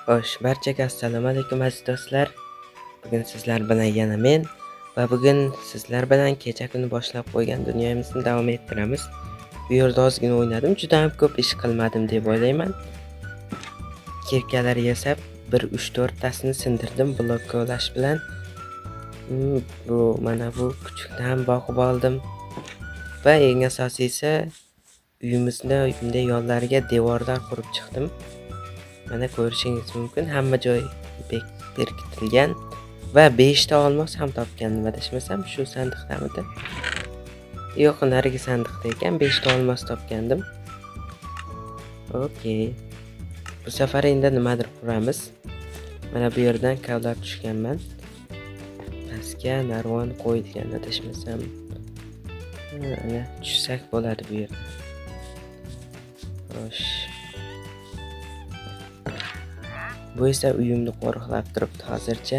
Xo'sh, barchaga assalomu alaykum aziz do'stlar. Bugun sizlar bilan yana men va bugun sizlar bilan kecha kuni boshlab qo'ygan dunyomizni davom ettiramiz. Bu yerda ozgina o'ynadim, juda ham ko'p ish qilmadim deb o'ylayman. Kirkalar yasab, 3-4 tasini sindirdim blokka ulash bilan. Mana bu kuchukdan boqib oldim. Va eng asosiysi uyimizni bunday yo'llariga devorlar qurib chiqdim. Mana ko'rishingiz mumkin, hamma joy berkitilgan va 5 ta olmos ham topgandim, adashmasam shu sandiqdamidi? Yo'q, narigi sandiqda ekan, 5 ta olmos topgandim. Okey. Bu safar endi nimadir quramiz. Mana bu yerdan kavlab tushganman. Pastga narvon qo'yilgan, adashmasam. Mana tushsak bo'ladi bu yerda. Xo'sh. Bu esa uyimni qo'riqlab turibdi hozircha.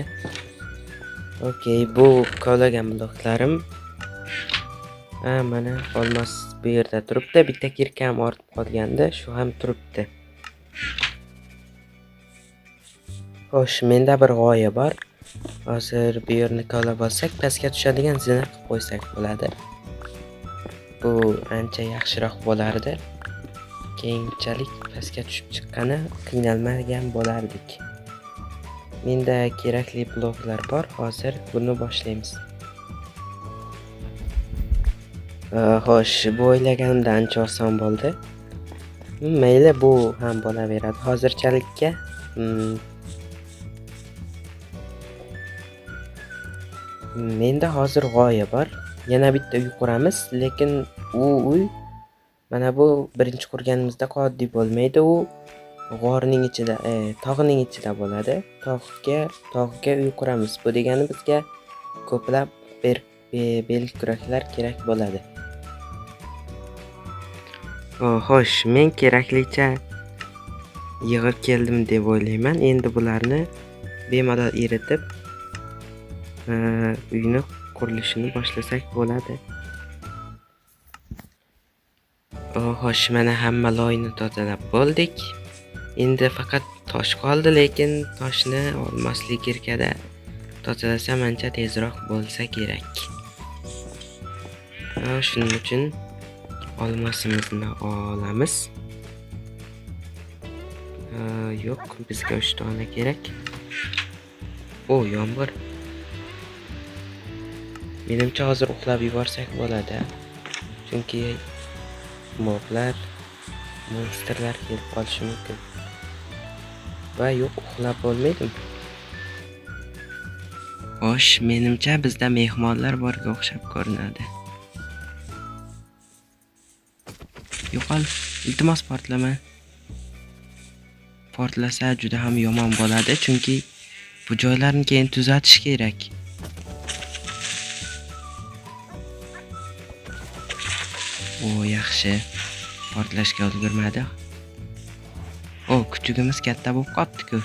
Okey, bu kovlagan bloklarim. Mana olmos bu yerda turibdi. Bitta kirkam ortib qolgandi, shu ham turibdi. Xo'sh, menda bir g'oya bor. Hozir bu yerni kovlab olsak, pastga tushadigan zina qilib qo'ysak bo'ladi. Bu ancha yaxshiroq bo'lardi. Keyinchalik pastga tushib chiqqani qiynalmagan bo'lardik. Menda kerakli bloklar bor. Hozir buni boshlaymiz. Xo'sh, bu o'ylaganimdan ancha oson bo'ldi. Mayli, bu ham bo'laveradi. Hozirchalikka menda hozir g'oya bor. Yana bitta uy quramiz, lekin u uy mana bu birinchi qurganimizda oddiy bo'lmaydi. U g'orning ichida, tog'ning ichida bo'ladi. Tog'ga uy quramiz. Bu degani bizga ko'plab belkuraklar kerak bo'ladi. Xo'sh, men keraklicha yig'ib keldim deb o'ylayman. Endi bularni bemalol eritib uyni qurilishini boshlasak bo'ladi. Xo'sh, mana hamma loyni tozalab bo'ldik. Endi faqat tosh qoldi, lekin toshni olmosli kirkada tozalasam ancha tezroq bo'lsa kerak. Shuning uchun olmosimizni olamiz. Yo'q, bizga 3 dona kerak. Yomg'ir. Menimcha hozir uxlab yuborsak bo'ladi. Chunki moblar, monsterlar kelib qolishi mumkin. Va yo'q, uxlab bo'lmaydi. Xo'sh, menimcha bizda mehmonlar borga o'xshab ko'rinadi. Yo'qol, iltimos portlama. Portlasa juda ham yomon bo'ladi, chunki bu joylarni keyin tuzatish kerak. Yaxshi. Portlashga ulgurmadi. Kuchugimiz katta bo'lib qoldi-ku.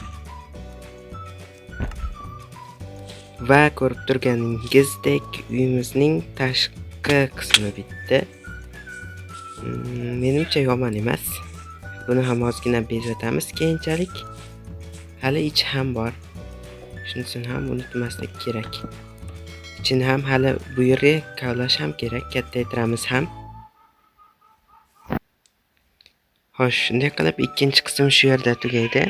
Va ko'rib turganingizdek, uyimizning tashqi qismi bitdi. Menimcha yomon emas. Buni ham ozgina bezatamiz keyinchalik. Hali ichi ham bor. Shunisini ham unutmaslik kerak. Ichini ham hali bu yerga kavlash ham kerak, kattaytiramiz ham. Xo'sh, shunday qilib ikkinchi qism shu yerda tugaydi.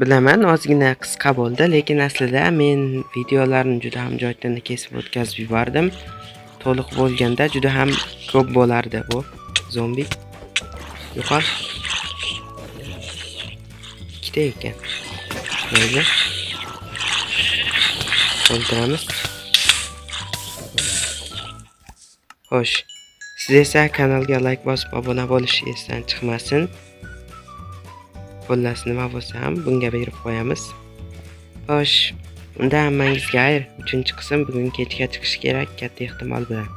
Bilaman, ozgina qisqa bo'ldi, lekin aslida men videolarni juda ham joydan kesib o'tkazib yubordim. To'liq bo'lganda juda ham ko'p bo'lardi bu zombi. Yo'qol. Ikkita ekan. Mayli. O'ldiramiz. Xo'sh. Siz esa kanalga like bosib obuna bo'lish esdan chiqmasin. Xullas, nima bo'lsa ham bunga berib qo'yamiz. Xo'sh, unda hammangizga xayr. 3-qism bugun kechga chiqishi kerak, katta ehtimol bilan.